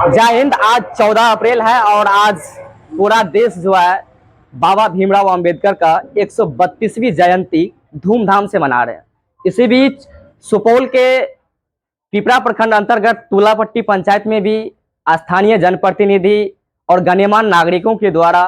जय हिंद। आज 14 अप्रैल है और आज पूरा देश जो है बाबा भीमराव अंबेडकर का 132वीं जयंती धूमधाम से मना रहे हैं। इसी बीच सुपौल के पिपरा प्रखंड अंतर्गत तुलापट्टी पंचायत में भी स्थानीय जनप्रतिनिधि और गण्यमान्य नागरिकों के द्वारा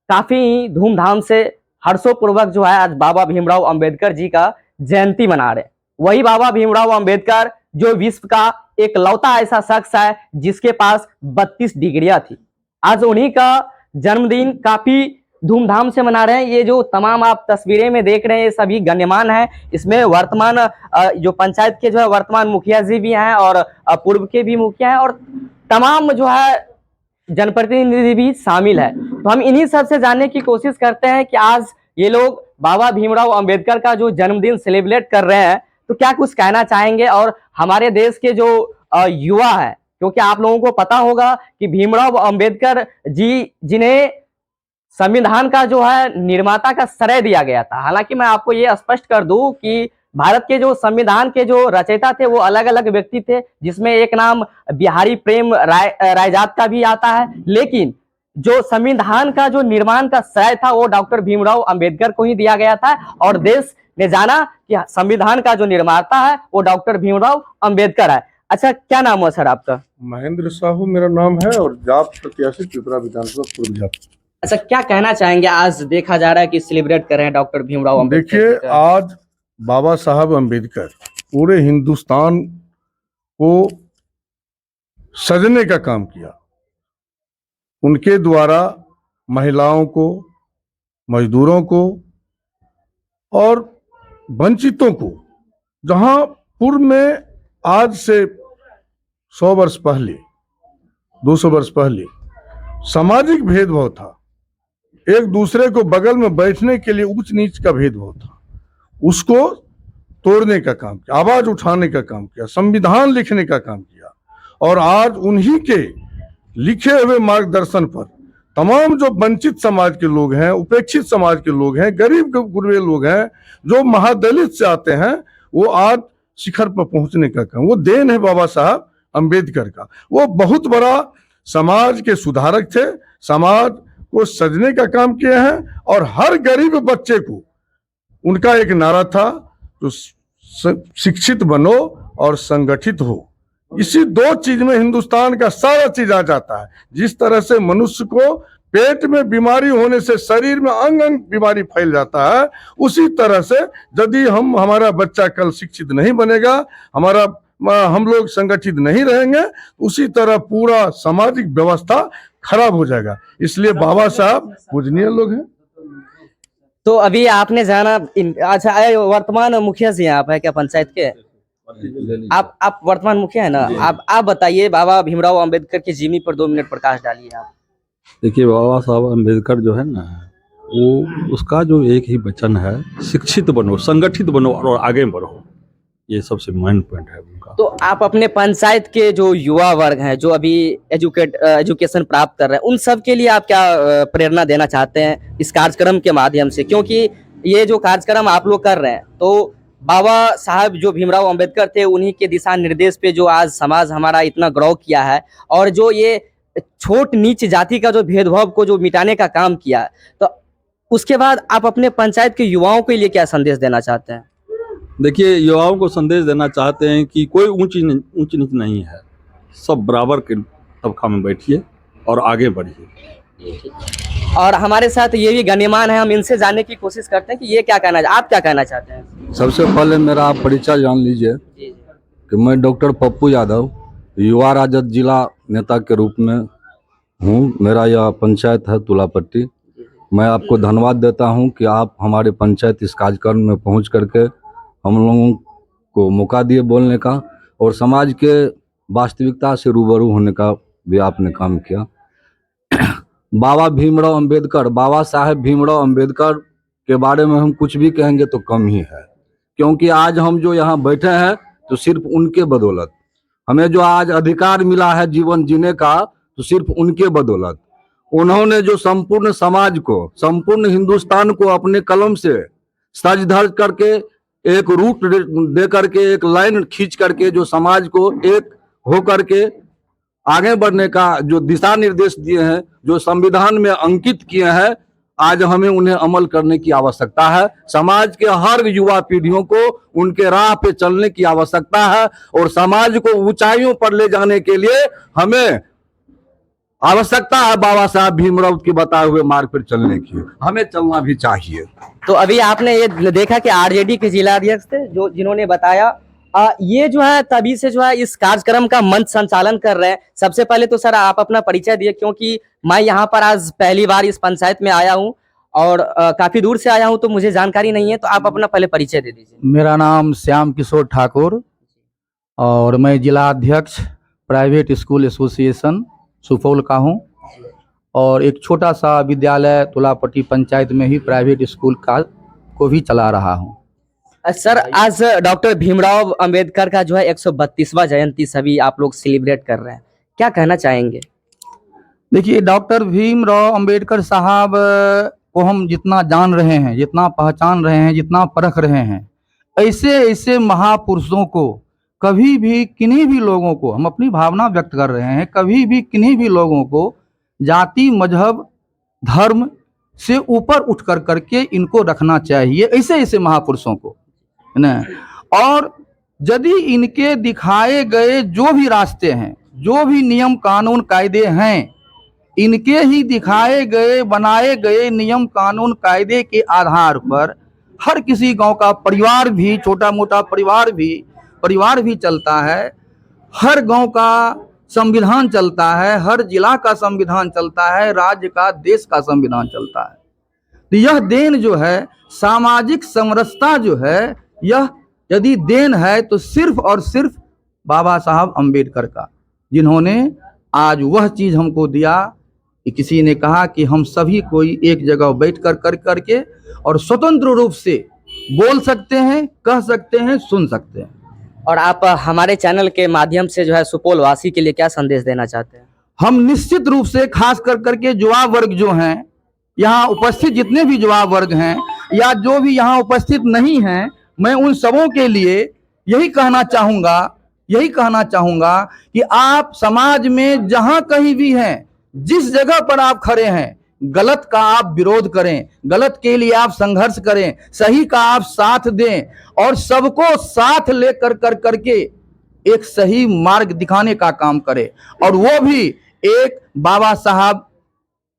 काफी धूमधाम से हर्षोपूर्वक जो है आज बाबा भीमराव अंबेडकर जी का जयंती मना रहे हैं। वही बाबा भीमराव अंबेडकर जो विश्व का एक लौता ऐसा शख्स है जिसके पास 32 डिग्रियां थी। आज उन्हीं का जन्मदिन काफी धूमधाम से मना रहे हैं। ये जो तमाम आप तस्वीरें में देख रहे हैं ये सभी गण्यमान्य हैं। इसमें वर्तमान जो पंचायत के जो है वर्तमान मुखिया जी भी हैं और पूर्व के भी मुखिया हैं और तमाम जो है जनप्रतिनिधि भी शामिल है। तो हम इन्हीं सब से जानने की कोशिश करते हैं कि आज ये लोग बाबा भीमराव अंबेडकर का जो जन्मदिन सेलिब्रेट कर रहे हैं तो क्या कुछ कहना चाहेंगे। और हमारे देश के जो युवा है, क्योंकि आप लोगों को पता होगा कि भीमराव अंबेडकर जी जिन्हें संविधान का जो है निर्माता का श्रेय दिया गया था। हालांकि मैं आपको ये स्पष्ट कर दूं कि भारत के जो संविधान के जो रचयिता थे वो अलग अलग व्यक्ति थे, जिसमें एक नाम बिहारी प्रेम रायजात का भी आता है, लेकिन जो संविधान का जो निर्माण का श्रेय था वो डॉक्टर भीमराव अंबेडकर को ही दिया गया था और देश ने जाना कि संविधान का जो निर्माता है वो डॉक्टर भीमराव अंबेडकर है। अच्छा, क्या नाम है सर आपका? महेंद्र साहू मेरा नाम है और जाप प्रत्याशी पिपरा विधानसभा पूर्व जाप। अच्छा, क्या कहना चाहेंगे? आज देखा जा रहा है कि सेलिब्रेट कर रहे हैं डॉक्टर भीमराव अंबेडकर। देखिए, आज बाबा साहब अंबेडकर पूरे हिंदुस्तान को सजने का काम किया। उनके द्वारा महिलाओं को, मजदूरों को और वंचितों को, जहां पूर्व में आज से 100 वर्ष पहले, 200 वर्ष पहले सामाजिक भेदभाव था, एक दूसरे को बगल में बैठने के लिए ऊंच नीच का भेदभाव था, उसको तोड़ने का काम किया, आवाज उठाने का काम किया, संविधान लिखने का काम किया। और आज उन्हीं के लिखे हुए मार्गदर्शन पर तमाम जो वंचित समाज के लोग हैं, उपेक्षित समाज के लोग हैं, गरीब गुरबे लोग हैं, जो महादलित से आते हैं, वो आज शिखर पर पहुंचने का काम, वो देन है बाबा साहब अंबेडकर का। वो बहुत बड़ा समाज के सुधारक थे, समाज को सजने का काम किए हैं और हर गरीब बच्चे को उनका एक नारा था, तो शिक्षित बनो और संगठित हो। इसी दो चीज में हिंदुस्तान का सारा चीज आ जाता है। जिस तरह से मनुष्य को पेट में बीमारी होने से शरीर में अंग अंग बीमारी फैल जाता है, उसी तरह से यदि हमारा बच्चा कल शिक्षित नहीं बनेगा, हम लोग संगठित नहीं रहेंगे, उसी तरह पूरा सामाजिक व्यवस्था खराब हो जाएगा। इसलिए बाबा साहब पूजनीय लोग हैं। तो अभी आपने जाना, अच्छा वर्तमान मुखिया जी आप है क्या पंचायत के? आप वर्तमान मुखिया है ना? आप बताइए, बाबा भीमराव अंबेडकर की जीवनी पर 2 मिनट प्रकाश डालिए आप। देखिए, बाबा साहब अंबेडकर जो है ना, वो उसका जो एक ही वचन है, शिक्षित बनो, संगठित बनो और आगे बढ़ो। ये सबसे मेन पॉइंट है उनका। तो आप अपने पंचायत के जो युवा वर्ग हैं, जो अभी एजुकेशन प्राप्त कर रहे हैं, उन सब के लिए आप क्या प्रेरणा देना चाहते हैं इस कार्यक्रम के माध्यम से? क्योंकि ये जो कार्यक्रम आप लोग कर रहे हैं, तो बाबा साहब जो भीमराव अंबेडकर थे उन्हीं के दिशा निर्देश पे जो आज समाज हमारा इतना ग्रो किया है और जो ये छोट नीच जाति का जो भेदभाव को जो मिटाने का काम किया, तो उसके बाद आप अपने पंचायत के युवाओं के लिए क्या संदेश देना चाहते हैं? देखिए, युवाओं को संदेश देना चाहते हैं कि कोई ऊंच नीच नहीं है, सब बराबर के तबका में बैठिए और आगे बढ़िए। और हमारे साथ ये भी गण्यमान है, हम इनसे जानने की कोशिश करते हैं कि ये क्या कहना, आप क्या कहना चाहते हैं? सबसे पहले मेरा आप परिचय जान लीजिए कि मैं डॉक्टर पप्पू यादव युवा राजद जिला नेता के रूप में हूँ। मेरा यह पंचायत है तुलापट्टी। मैं आपको धन्यवाद देता हूँ कि आप हमारे पंचायत इस कार्यक्रम में पहुँच करके हम लोगों को मौका दिए बोलने का और समाज के वास्तविकता से रूबरू होने का भी आपने काम किया। बाबा भीमराव अंबेडकर, बाबा साहेब भीमराव अंबेडकर के बारे में हम कुछ भी कहेंगे तो कम ही है, क्योंकि आज हम जो यहाँ बैठे हैं तो सिर्फ उनके बदौलत, हमें जो आज अधिकार मिला है जीवन जीने का, तो सिर्फ उनके बदौलत। उन्होंने जो संपूर्ण समाज को, संपूर्ण हिंदुस्तान को अपने कलम से सज धज करके एक रूट दे करके, एक लाइन खींच करके जो समाज को एक हो करके आगे बढ़ने का जो दिशा निर्देश दिए हैं, जो संविधान में अंकित किए हैं, आज हमें उन्हें अमल करने की आवश्यकता है। समाज के हर युवा पीढ़ियों को उनके राह पे चलने की आवश्यकता है और समाज को ऊंचाइयों पर ले जाने के लिए हमें आवश्यकता है बाबा साहब भीमराव के बताए हुए मार्ग पर चलने की। हमें चलना भी चाहिए। तो अभी आपने ये देखा कि आरजेडी के जिलाध्यक्ष थे जो जिन्होंने बताया ये जो है तभी से जो है इस कार्यक्रम का मंच संचालन कर रहे हैं। सबसे पहले तो सर आप अपना परिचय दिए, क्योंकि मैं यहाँ पर आज पहली बार इस पंचायत में आया हूँ और काफी दूर से आया हूँ, तो मुझे जानकारी नहीं है, तो आप अपना पहले परिचय दे दीजिए। मेरा नाम श्याम किशोर ठाकुर और मैं जिला अध्यक्ष प्राइवेट स्कूल एसोसिएशन सुपौल का हूँ और एक छोटा सा विद्यालय तुलापट्टी पंचायत में ही प्राइवेट स्कूल को भी चला रहा हूँ। सर आज डॉक्टर भीमराव अंबेडकर का जो है 132वां जयंती सभी आप लोग सेलिब्रेट कर रहे हैं, क्या कहना चाहेंगे? देखिए, डॉक्टर भीमराव अंबेडकर साहब को हम जितना जान रहे हैं, जितना पहचान रहे हैं, जितना परख रहे हैं, ऐसे ऐसे महापुरुषों को कभी भी किन्हीं भी लोगों को, हम अपनी भावना व्यक्त कर रहे हैं, कभी भी किन्हीं भी लोगों को जाति मजहब धर्म से ऊपर उठ कर करके इनको रखना चाहिए, ऐसे ऐसे महापुरुषों को, है ना। और यदि इनके दिखाए गए जो भी रास्ते हैं, जो भी नियम कानून कायदे हैं, इनके ही दिखाए गए बनाए गए नियम कानून कायदे के आधार पर हर किसी गांव का परिवार भी, छोटा मोटा परिवार भी चलता है, हर गांव का संविधान चलता है, हर जिला का संविधान चलता है, राज्य का देश का संविधान चलता है। तो यह देन जो है, सामाजिक समरसता जो है, यह यदि देन है तो सिर्फ और सिर्फ बाबा साहब अंबेडकर का, जिन्होंने आज वह चीज हमको दिया कि किसी ने कहा कि हम सभी कोई एक जगह बैठ कर करके और स्वतंत्र रूप से बोल सकते हैं, कह सकते हैं, सुन सकते हैं। और आप हमारे चैनल के माध्यम से जो है सुपौल वासी के लिए क्या संदेश देना चाहते हैं? हम निश्चित रूप से खास कर करके युवा वर्ग जो हैं, यहाँ उपस्थित जितने भी युवा वर्ग हैं या जो भी यहाँ उपस्थित नहीं हैं, मैं उन सबों के लिए यही कहना चाहूँगा कि आप समाज में जहाँ कहीं भी हैं, जिस जगह पर आप खड़े हैं, गलत का आप विरोध करें, गलत के लिए आप संघर्ष करें, सही का आप साथ दें और सबको साथ लेकर कर करके एक सही मार्ग दिखाने का काम करें, और वो भी एक बाबा साहब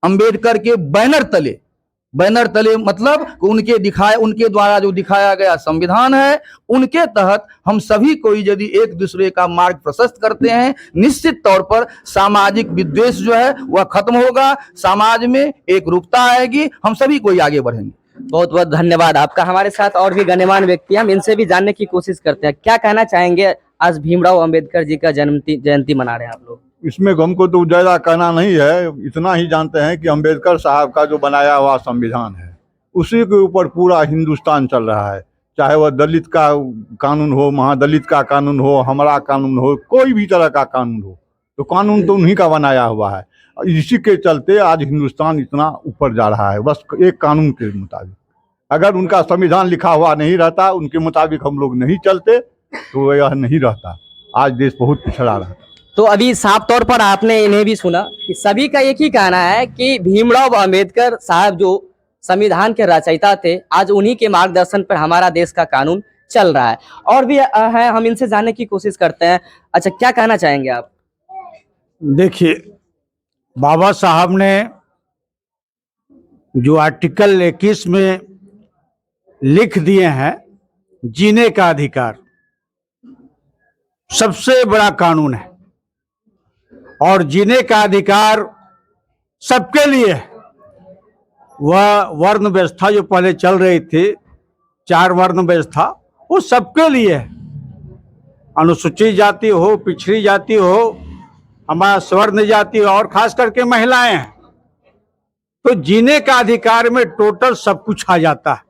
अंबेडकर के बैनर तले मतलब उनके द्वारा जो दिखाया गया संविधान है, उनके तहत हम सभी को यदि एक दूसरे का मार्ग प्रशस्त करते हैं, निश्चित तौर पर सामाजिक विद्वेष जो है वह खत्म होगा, समाज में एक रूपता आएगी, हम सभी कोई आगे बढ़ेंगे। बहुत बहुत धन्यवाद आपका। हमारे साथ और भी गण्यमान्य व्यक्ति, हम इनसे भी जानने की कोशिश करते हैं, क्या कहना चाहेंगे? आज भीमराव अंबेडकर जी का जयंती मना रहे हैं आप लोग। इसमें हमको तो ज़्यादा कहना नहीं है, इतना ही जानते हैं कि अंबेडकर साहब का जो बनाया हुआ संविधान है उसी के ऊपर पूरा हिंदुस्तान चल रहा है, चाहे वह दलित का कानून हो, महादलित का कानून हो, हमारा कानून हो, कोई भी तरह का कानून हो, तो कानून तो उन्हीं का बनाया हुआ है। इसी के चलते आज हिंदुस्तान इतना ऊपर जा रहा है, बस एक कानून के मुताबिक। अगर उनका संविधान लिखा हुआ नहीं रहता, उनके मुताबिक हम लोग नहीं चलते, तो यह नहीं रहता, आज देश बहुत पिछड़ा रहता। तो अभी साफ तौर पर आपने इन्हें भी सुना कि सभी का एक ही कहना है कि भीमराव अंबेडकर साहब जो संविधान के रचयिता थे, आज उन्हीं के मार्गदर्शन पर हमारा देश का कानून चल रहा है। और भी है, हम इनसे जानने की कोशिश करते हैं। अच्छा, क्या कहना चाहेंगे आप? देखिए, बाबा साहब ने जो आर्टिकल 21 में लिख दिए हैं, जीने का अधिकार सबसे बड़ा कानून है और जीने का अधिकार सबके लिए है। वह वर्ण व्यवस्था जो पहले चल रही थी, 4 वर्ण व्यवस्था, वो सबके लिए है। अनुसूचित जाति हो, पिछड़ी जाति हो, हमारा स्वर्ण जाति हो और खास करके महिलाएं हैं, तो जीने का अधिकार में टोटल सब कुछ आ जाता है।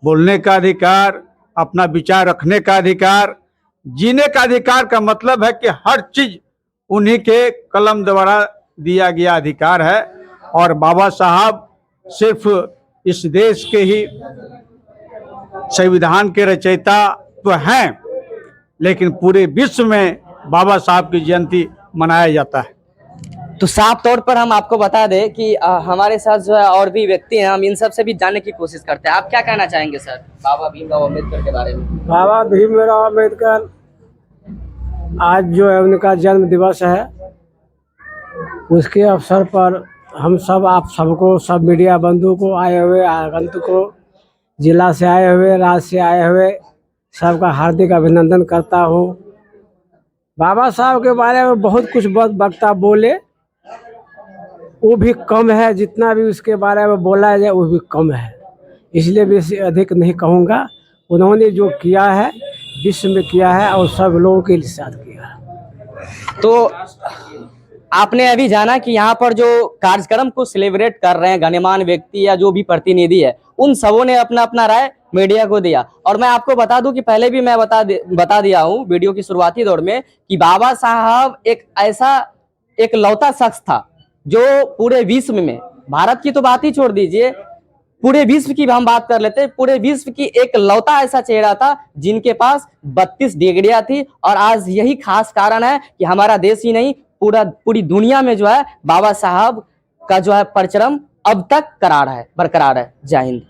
बोलने का अधिकार, अपना विचार रखने का अधिकार। जीने का अधिकार का मतलब है कि हर चीज उन्हीं के कलम द्वारा दिया गया अधिकार है। और बाबा साहब सिर्फ इस देश के ही संविधान के रचयिता तो हैं, लेकिन पूरे विश्व में बाबा साहब की जयंती मनाया जाता है। तो साफ तौर पर हम आपको बता दें कि हमारे साथ जो है और भी व्यक्ति हैं, हम इन सब से भी जानने की कोशिश करते हैं। आप क्या कहना चाहेंगे सर बाबा भीमराव अम्बेडकर के बारे में? बाबा भीमराव अम्बेडकर आज जो है उनका जन्म दिवस है, उसके अवसर पर हम सब आप सबको, सब मीडिया बंधु को, आए हुए आगंतुक को, जिला से आए हुए, राज्य से आए हुए, सबका हार्दिक अभिनंदन करता हूँ। बाबा साहब के बारे में बहुत कुछ वक्ता बोले, वो भी कम है, जितना भी उसके बारे में बोला जाए वो भी कम है, इसलिए बेसी अधिक नहीं कहूँगा। उन्होंने जो किया है विश्व में किया है और सब लोगों के साथ किया है। तो आपने अभी जाना कि यहाँ पर जो कार्यक्रम को सेलिब्रेट कर रहे हैं गणमान्य व्यक्ति या जो भी प्रतिनिधि है, उन सबों ने अपना अपना राय मीडिया को दिया। और मैं आपको बता दूं कि पहले भी मैं बता दिया हूं वीडियो की शुरुआती दौर में कि बाबा साहब एक ऐसा एक लौता शख्स था जो पूरे विश्व में, भारत की तो बात ही छोड़ दीजिए, पूरे विश्व की हम बात कर लेते, पूरे विश्व की एक लौता ऐसा चेहरा था जिनके पास 32 डिग्रियां थी। और आज यही खास कारण है कि हमारा देश ही नहीं, पूरी दुनिया में जो है बाबा साहब का जो है परचम अब तक बरकरार है। जय हिंद।